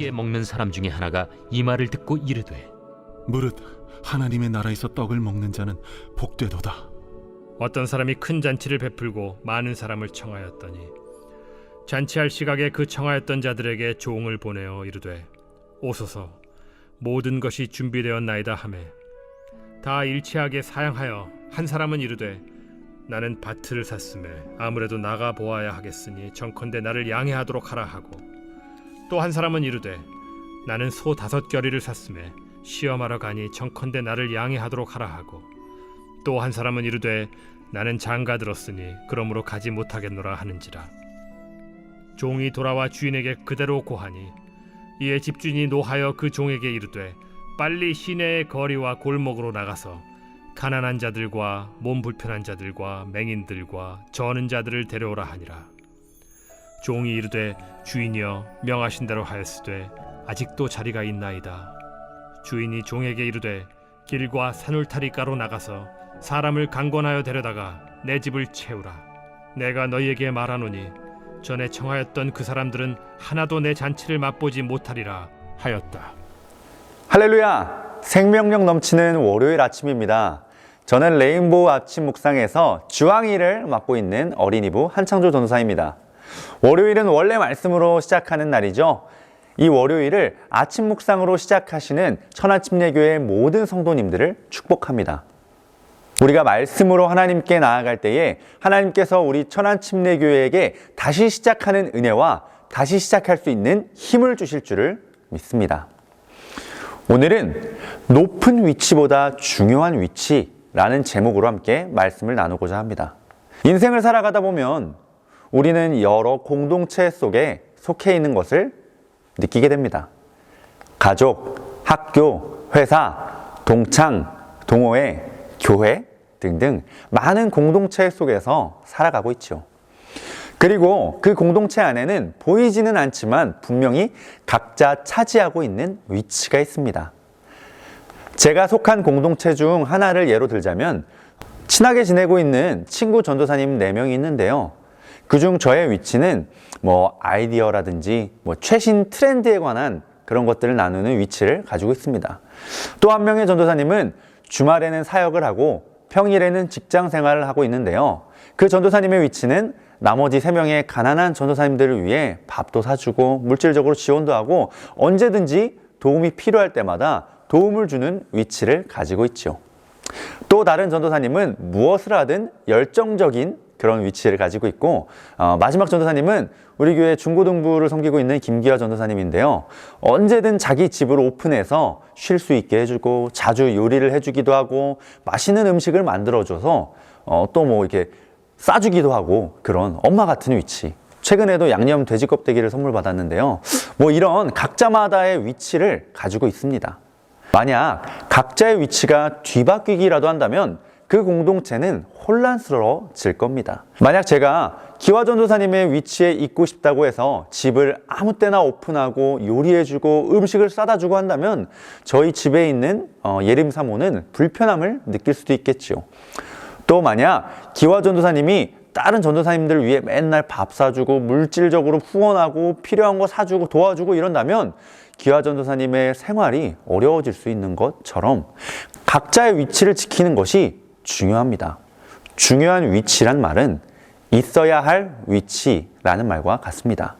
함께 먹는 사람 중에 하나가 이 말을 듣고 이르되 무릇 하나님의 나라에서 떡을 먹는 자는 복되도다. 어떤 사람이 큰 잔치를 베풀고 많은 사람을 청하였더니 잔치할 시각에 그 청하였던 자들에게 종을 보내어 이르되 오소서 모든 것이 준비되었나이다 하매 다 일치하게 사양하여 한 사람은 이르되 나는 밭을 샀음에 아무래도 나가 보아야 하겠으니 정컨대 나를 양해하도록 하라 하고 또 한 사람은 이르되 나는 소 5겨리를 샀음에 시험하러 가니 정컨대 나를 양해하도록 하라 하고 또 한 사람은 이르되 나는 장가 들었으니 그러므로 가지 못하겠노라 하는지라. 종이 돌아와 주인에게 그대로 고하니 이에 집주인이 노하여 그 종에게 이르되 빨리 시내의 거리와 골목으로 나가서 가난한 자들과 몸 불편한 자들과 맹인들과 저는 자들을 데려오라 하니라. 종이 이르되 주인이여 명하신 대로 하였으되 아직도 자리가 있나이다. 주인이 종에게 이르되 길과 산울타리가로 나가서 사람을 강권하여 데려다가 내 집을 채우라. 내가 너희에게 말하노니 전에 청하였던 그 사람들은 하나도 내 잔치를 맛보지 못하리라 하였다. 할렐루야! 생명력 넘치는 월요일 아침입니다. 저는 레인보우 아침 묵상에서 주황이를 맡고 있는 어린이부 한창조 전도사입니다. 월요일은 원래 말씀으로 시작하는 날이죠. 이 월요일을 아침 묵상으로 시작하시는 천안침례교회 모든 성도님들을 축복합니다. 우리가 말씀으로 하나님께 나아갈 때에 하나님께서 우리 천안침례교회에게 다시 시작하는 은혜와 다시 시작할 수 있는 힘을 주실 줄을 믿습니다. 오늘은 높은 위치보다 중요한 위치라는 제목으로 함께 말씀을 나누고자 합니다. 인생을 살아가다 보면 우리는 여러 공동체 속에 속해 있는 것을 느끼게 됩니다. 가족, 학교, 회사, 동창, 동호회, 교회 등등 많은 공동체 속에서 살아가고 있죠. 그리고 그 공동체 안에는 보이지는 않지만 분명히 각자 차지하고 있는 위치가 있습니다. 제가 속한 공동체 중 하나를 예로 들자면 친하게 지내고 있는 친구 전도사님 4명이 있는데요. 그중 저의 위치는 아이디어라든지 최신 트렌드에 관한 그런 것들을 나누는 위치를 가지고 있습니다. 또 한 명의 전도사님은 주말에는 사역을 하고 평일에는 직장 생활을 하고 있는데요. 그 전도사님의 위치는 나머지 3명의 가난한 전도사님들을 위해 밥도 사주고 물질적으로 지원도 하고 언제든지 도움이 필요할 때마다 도움을 주는 위치를 가지고 있죠. 또 다른 전도사님은 무엇을 하든 열정적인 그런 위치를 가지고 있고 마지막 전도사님은 우리 교회 중고등부를 섬기고 있는 김기화 전도사님인데요. 언제든 자기 집을 오픈해서 쉴 수 있게 해주고 자주 요리를 해주기도 하고 맛있는 음식을 만들어줘서 또 이렇게 싸주기도 하고 그런 엄마 같은 위치. 최근에도 양념 돼지 껍데기를 선물 받았는데요. 이런 각자마다의 위치를 가지고 있습니다. 만약 각자의 위치가 뒤바뀌기라도 한다면 그 공동체는 혼란스러워질 겁니다. 만약 제가 기화 전도사님의 위치에 있고 싶다고 해서 집을 아무 때나 오픈하고 요리해주고 음식을 싸다 주고 한다면 저희 집에 있는 예림 사모는 불편함을 느낄 수도 있겠죠. 또 만약 기화 전도사님이 다른 전도사님들을 위해 맨날 밥 사주고 물질적으로 후원하고 필요한 거 사주고 도와주고 이런다면 기화 전도사님의 생활이 어려워질 수 있는 것처럼 각자의 위치를 지키는 것이 중요합니다. 중요한 위치란 말은 있어야 할 위치라는 말과 같습니다.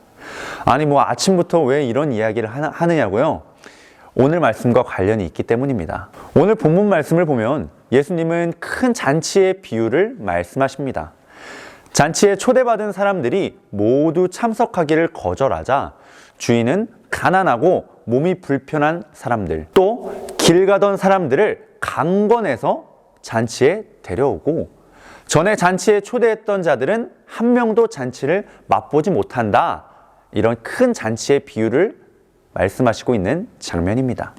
아니 아침부터 왜 이런 이야기를 하느냐고요? 오늘 말씀과 관련이 있기 때문입니다. 오늘 본문 말씀을 보면 예수님은 큰 잔치의 비유를 말씀하십니다. 잔치에 초대받은 사람들이 모두 참석하기를 거절하자 주인은 가난하고 몸이 불편한 사람들 또 길 가던 사람들을 강권해서 잔치에 데려오고 전에 잔치에 초대했던 자들은 한 명도 잔치를 맛보지 못한다. 이런 큰 잔치의 비유를 말씀하시고 있는 장면입니다.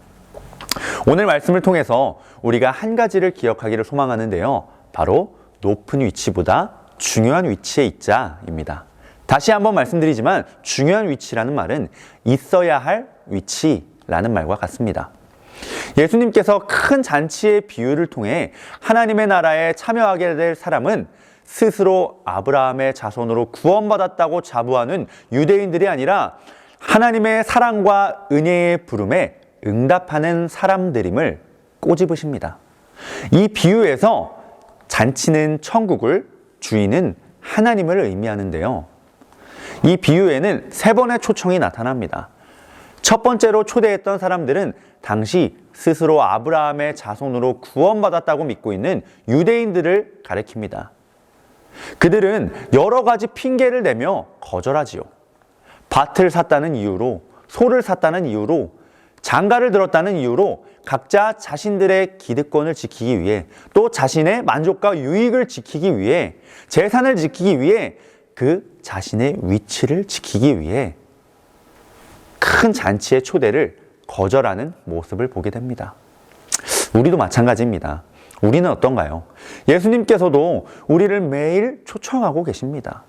오늘 말씀을 통해서 우리가 한 가지를 기억하기를 소망하는데요. 바로 높은 위치보다 중요한 위치에 있자입니다. 다시 한번 말씀드리지만 중요한 위치라는 말은 있어야 할 위치라는 말과 같습니다. 예수님께서 큰 잔치의 비유를 통해 하나님의 나라에 참여하게 될 사람은 스스로 아브라함의 자손으로 구원받았다고 자부하는 유대인들이 아니라 하나님의 사랑과 은혜의 부름에 응답하는 사람들임을 꼬집으십니다. 이 비유에서 잔치는 천국을, 주인은 하나님을 의미하는데요. 이 비유에는 세 번의 초청이 나타납니다. 첫 번째로 초대했던 사람들은 당시 스스로 아브라함의 자손으로 구원받았다고 믿고 있는 유대인들을 가리킵니다. 그들은 여러 가지 핑계를 대며 거절하지요. 밭을 샀다는 이유로, 소를 샀다는 이유로, 장가를 들었다는 이유로 각자 자신들의 기득권을 지키기 위해, 또 자신의 만족과 유익을 지키기 위해, 재산을 지키기 위해, 그 자신의 위치를 지키기 위해 큰 잔치의 초대를 거절하는 모습을 보게 됩니다. 우리도 마찬가지입니다. 우리는 어떤가요? 예수님께서도 우리를 매일 초청하고 계십니다.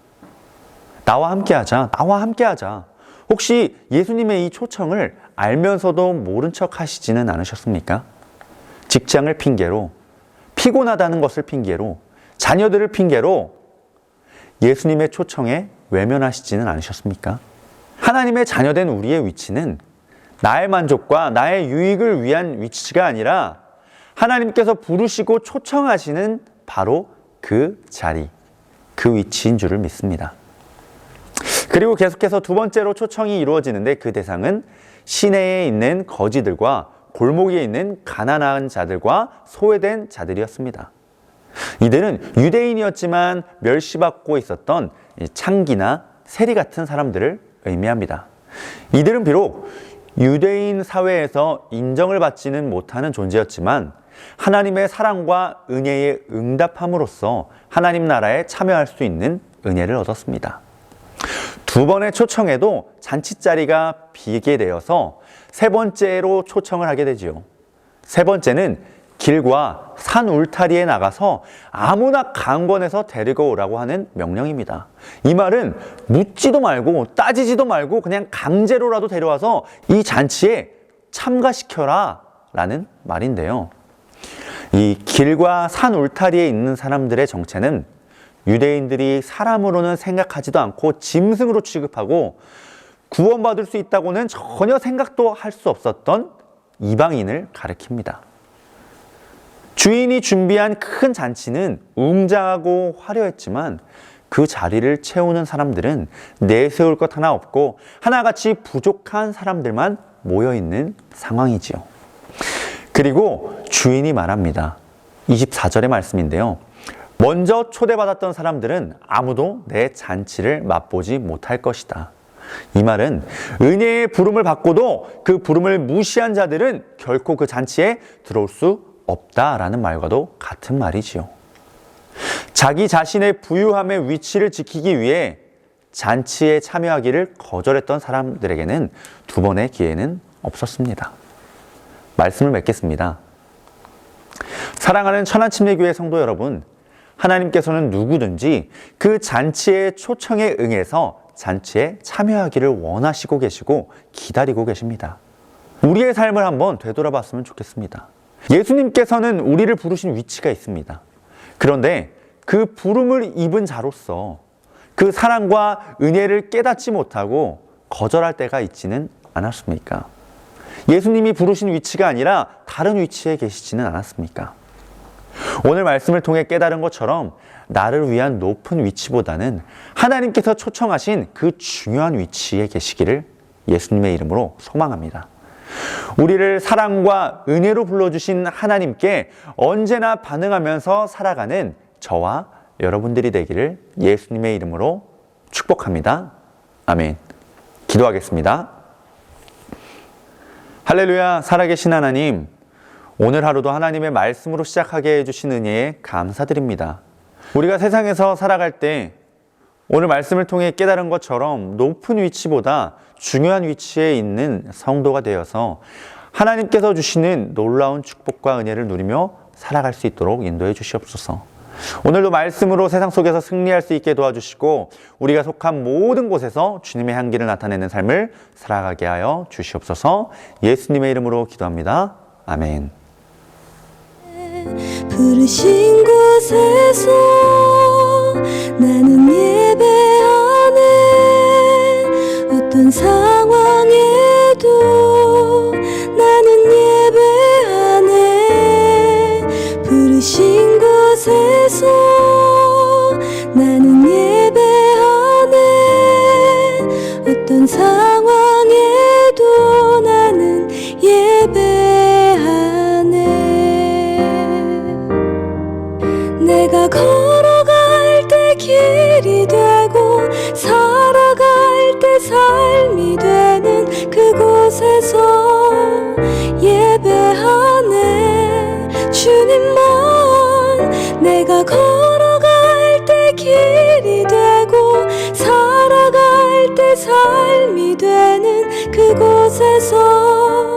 나와 함께하자, 나와 함께하자. 혹시 예수님의 이 초청을 알면서도 모른 척 하시지는 않으셨습니까? 직장을 핑계로, 피곤하다는 것을 핑계로, 자녀들을 핑계로 예수님의 초청에 외면하시지는 않으셨습니까? 하나님의 자녀된 우리의 위치는 나의 만족과 나의 유익을 위한 위치가 아니라 하나님께서 부르시고 초청하시는 바로 그 자리, 그 위치인 줄을 믿습니다. 그리고 계속해서 두 번째로 초청이 이루어지는데 그 대상은 시내에 있는 거지들과 골목에 있는 가난한 자들과 소외된 자들이었습니다. 이들은 유대인이었지만 멸시받고 있었던 창기나 세리 같은 사람들을 의미합니다. 이들은 비록 유대인 사회에서 인정을 받지는 못하는 존재였지만 하나님의 사랑과 은혜에 응답함으로써 하나님 나라에 참여할 수 있는 은혜를 얻었습니다. 두 번의 초청에도 잔치 자리가 비게 되어서 세 번째로 초청을 하게 되지요. 세 번째는 길과 산 울타리에 나가서 아무나 강권해서 데리고 오라고 하는 명령입니다. 이 말은 묻지도 말고 따지지도 말고 그냥 강제로라도 데려와서 이 잔치에 참가시켜라 라는 말인데요. 이 길과 산 울타리에 있는 사람들의 정체는 유대인들이 사람으로는 생각하지도 않고 짐승으로 취급하고 구원받을 수 있다고는 전혀 생각도 할 수 없었던 이방인을 가리킵니다. 주인이 준비한 큰 잔치는 웅장하고 화려했지만 그 자리를 채우는 사람들은 내세울 것 하나 없고 하나같이 부족한 사람들만 모여있는 상황이지요. 그리고 주인이 말합니다. 24절의 말씀인데요. 먼저 초대받았던 사람들은 아무도 내 잔치를 맛보지 못할 것이다. 이 말은 은혜의 부름을 받고도 그 부름을 무시한 자들은 결코 그 잔치에 들어올 수 없다라는 말과도 같은 말이지요. 자기 자신의 부유함의 위치를 지키기 위해 잔치에 참여하기를 거절했던 사람들에게는 두 번의 기회는 없었습니다. 말씀을 맺겠습니다. 사랑하는 천안침례교회 성도 여러분, 하나님께서는 누구든지 그 잔치의 초청에 응해서 잔치에 참여하기를 원하시고 계시고 기다리고 계십니다. 우리의 삶을 한번 되돌아봤으면 좋겠습니다. 예수님께서는 우리를 부르신 위치가 있습니다. 그런데 그 부름을 입은 자로서 그 사랑과 은혜를 깨닫지 못하고 거절할 때가 있지는 않았습니까? 예수님이 부르신 위치가 아니라 다른 위치에 계시지는 않았습니까? 오늘 말씀을 통해 깨달은 것처럼 나를 위한 높은 위치보다는 하나님께서 초청하신 그 중요한 위치에 계시기를 예수님의 이름으로 소망합니다. 우리를 사랑과 은혜로 불러주신 하나님께 언제나 반응하면서 살아가는 저와 여러분들이 되기를 예수님의 이름으로 축복합니다. 아멘. 기도하겠습니다. 할렐루야. 살아계신 하나님, 오늘 하루도 하나님의 말씀으로 시작하게 해주신 은혜에 감사드립니다. 우리가 세상에서 살아갈 때 오늘 말씀을 통해 깨달은 것처럼 높은 위치보다 중요한 위치에 있는 성도가 되어서 하나님께서 주시는 놀라운 축복과 은혜를 누리며 살아갈 수 있도록 인도해 주시옵소서. 오늘도 말씀으로 세상 속에서 승리할 수 있게 도와주시고 우리가 속한 모든 곳에서 주님의 향기를 나타내는 삶을 살아가게 하여 주시옵소서. 예수님의 이름으로 기도합니다. 아멘. 부르신 곳에서 나는 예배하네. 어떤 어떤 상황에도 나는 예배하네. 부르신 곳에서 나는 예배하네. 어떤 상황에도 나는 예배하네. 내가 걸어갈 때 길이 되고 살아갈 때 삶이 되는 그곳에서 예배하네. 주님만 내가 걸어갈 때 길이 되고 살아갈 때 삶이 되는 그곳에서